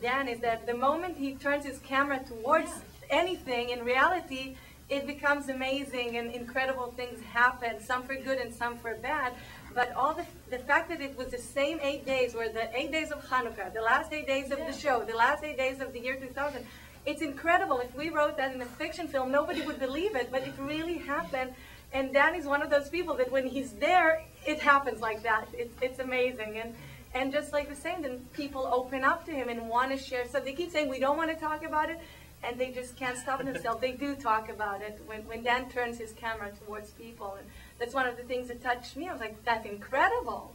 Dan is that the moment he turns his camera towards anything, in reality, it becomes amazing and incredible things happen, some for good and some for bad. But all the fact that it was the same 8 days, were the 8 days of Hanukkah, the last 8 days of the show, the last 8 days of the year 2000, it's incredible. If we wrote that in a fiction film, nobody would believe it, but it really happened. And Dan is one of those people that when he's there, it happens like that. It's amazing. And just like the same, then people open up to him and want to share. So they keep saying, we don't want to talk about it, and they just can't stop themselves. They do talk about it when Dan turns his camera towards people. And that's one of the things that touched me. I was like, that's incredible.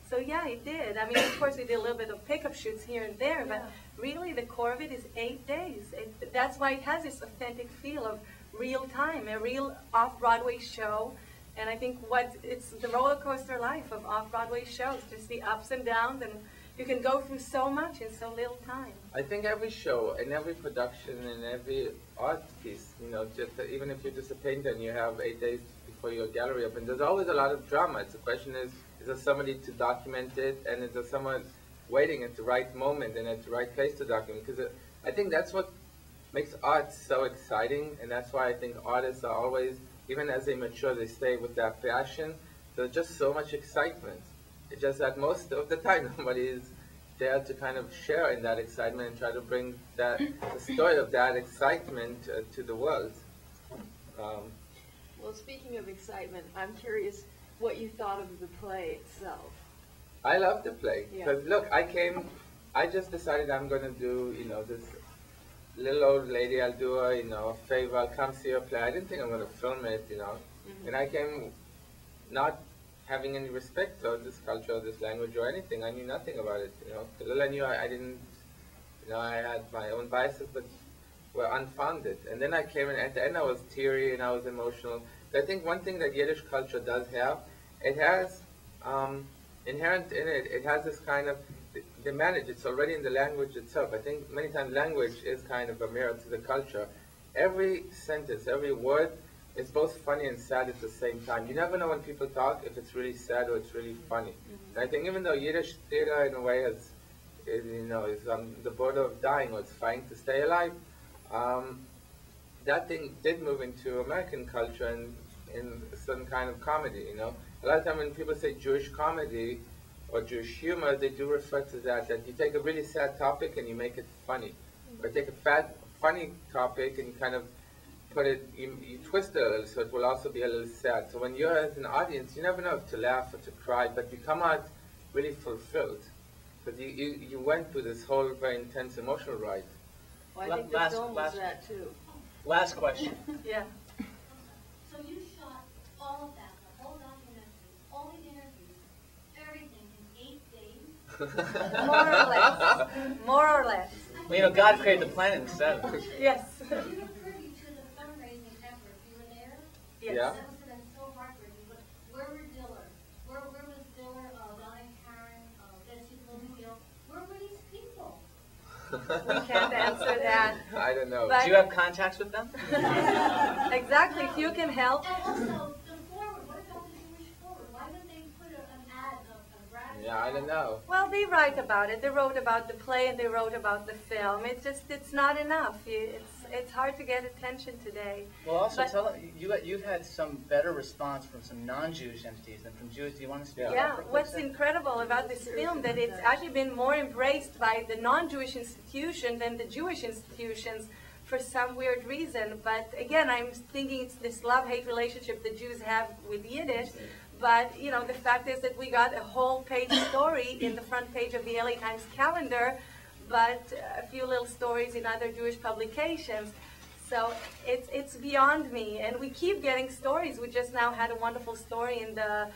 So yeah, it did. I mean, of course, we did a little bit of pickup shoots here and there, but really the core of it is 8 days. That's why it has this authentic feel of real time, a real off-Broadway show. And I think it's the roller coaster life of off-Broadway shows, just the ups and downs, and you can go through so much in so little time. I think every show and every production and every art piece, you know, even if you're just a painter and you have 8 days before your gallery open, there's always a lot of drama. The question is there somebody to document it, and is there someone waiting at the right moment and at the right place to document? Because I think that's what makes art so exciting, and that's why I think artists are always, even as they mature, they stay with that passion. There's just so much excitement. It's just that most of the time nobody is there to kind of share in that excitement and try to bring the story of that excitement to the world. Well, speaking of excitement, I'm curious what you thought of the play itself. I love the play because look, I just decided I'm going to do, you know, this little old lady, I'll do her, you know, a favor, I'll come see her play. I didn't think I'm going to film it, you know. And I came not having any respect for this culture or this language or anything. I knew nothing about it, you know. The little I knew, I didn't, you know, I had my own biases, but were unfounded. And then I came, and at the end I was teary and I was emotional. So I think one thing that Yiddish culture does have, it has inherent in it, it has this kind of, they manage, it's already in the language itself. I think many times language is kind of a mirror to the culture. Every sentence, every word is both funny and sad at the same time. You never know when people talk if it's really sad or it's really funny. And I think even though Yiddish theater in a way is on the border of dying or it's fighting to stay alive, that thing did move into American culture and in some kind of comedy, you know. A lot of time when people say Jewish comedy or Jewish humor, they do refer to that you take a really sad topic and you make it funny. Or take a funny topic and you kind of put it, you twist it a little so it will also be a little sad. So when you're as an audience, you never know if to laugh or to cry, but you come out really fulfilled. Because you went through this whole very intense emotional ride. Well, I think the film was that too. Last question. Yeah. So you shot all of that, the whole documentary, all the interviews, everything in 8 days? More or less. More or less. Well, you know, God created the planet in 7. Yes. You were privy to the fundraising effort. You were there? Yes. Yeah. That must have been so heartbreaking. But where were Diller? Where was Diller, Donna Karen, Betsy Bloomfield? Where were these people? We can't answer that. I don't know. But Do you have contacts with them? exactly, if you can help. And also, the forward. What about the Jewish forward? Why would they put an ad of gratitude? Yeah, I don't know. Well, they write about it. They wrote about the play and they wrote about the film. It's not enough. It's hard to get attention today. Well, also But- you've had some better response from some non-Jewish entities than from Jews. Do you want to speak? Yeah, about that? what's incredible about this film that it's actually been more embraced by the non-Jewish institution than the Jewish institutions for some weird reason. But again, I'm thinking it's this love-hate relationship the Jews have with Yiddish. But, you know, the fact is that we got a whole page story in the front page of the LA Times calendar, but a few little stories in other Jewish publications. So it's beyond me. And we keep getting stories. We just now had a wonderful story in the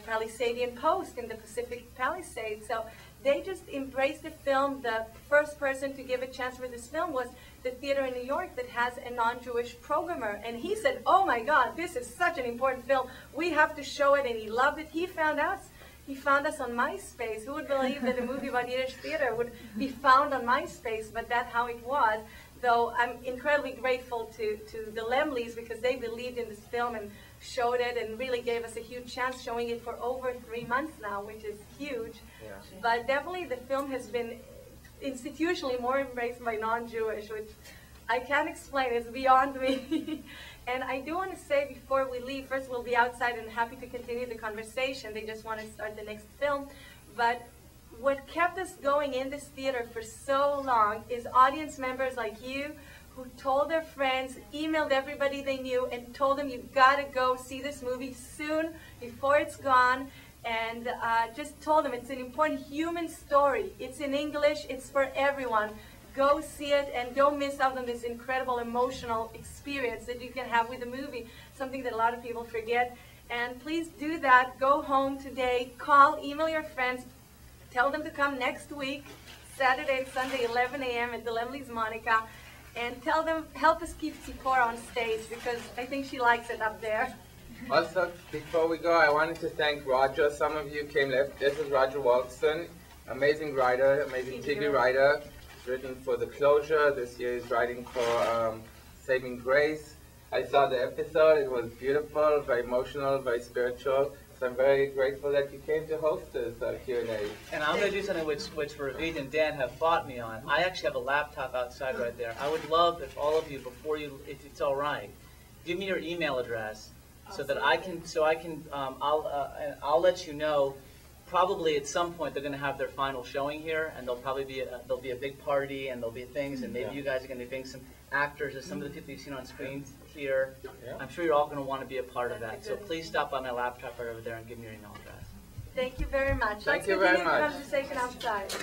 Palisadian Post in the Pacific Palisades. So they just embraced the film. The first person to give a chance for this film was the theater in New York that has a non-Jewish programmer. And he said, oh my God, this is such an important film. We have to show it. And he loved it. He found us. He found us on MySpace. Who would believe that a movie about Yiddish theater would be found on MySpace? But that's how it was. Though I'm incredibly grateful to the Lemleys because they believed in this film and showed it and really gave us a huge chance, showing it for over 3 months now, which is huge. Yeah. But definitely the film has been institutionally more embraced by non-Jewish, which I can't explain. It's beyond me. And I do want to say before we leave, first we'll be outside and happy to continue the conversation. They just want to start the next film. But what kept us going in this theater for so long is audience members like you who told their friends, emailed everybody they knew, and told them, you've got to go see this movie soon before it's gone. And just told them it's an important human story. It's in English. It's for everyone. Go see it and don't miss out on this incredible emotional experience that you can have with the movie, something that a lot of people forget. And please do that. Go home today. Call, email your friends. Tell them to come next week, Saturday and Sunday, 11 a.m. at the Lemley's Monica. And tell them, help us keep Tzipora on stage, because I think she likes it up there. Also, before we go, I wanted to thank Roger. Some of you came left. This is Roger Walton, amazing writer, amazing TV writer. He's written for The Closure. This year he's writing for Saving Grace. I saw the episode. It was beautiful, very emotional, very spiritual. So I'm very grateful that you came to host this Q&A. And I'm going to do something which Ravid and Dan have fought me on. I actually have a laptop outside right there. I would love if all of you, before you, if it's all right, give me your email address so that I'll let you know. Probably at some point they're going to have their final showing here, and there'll be a big party, and there'll be things, and maybe you guys are going to bring some actors or some of the people you've seen on screen here. Yeah. I'm sure you're all going to want to be a part of that. So please stop by my laptop right over there and give me your email address. Thank you very much. Thank Let's you very continue the much. conversation outside.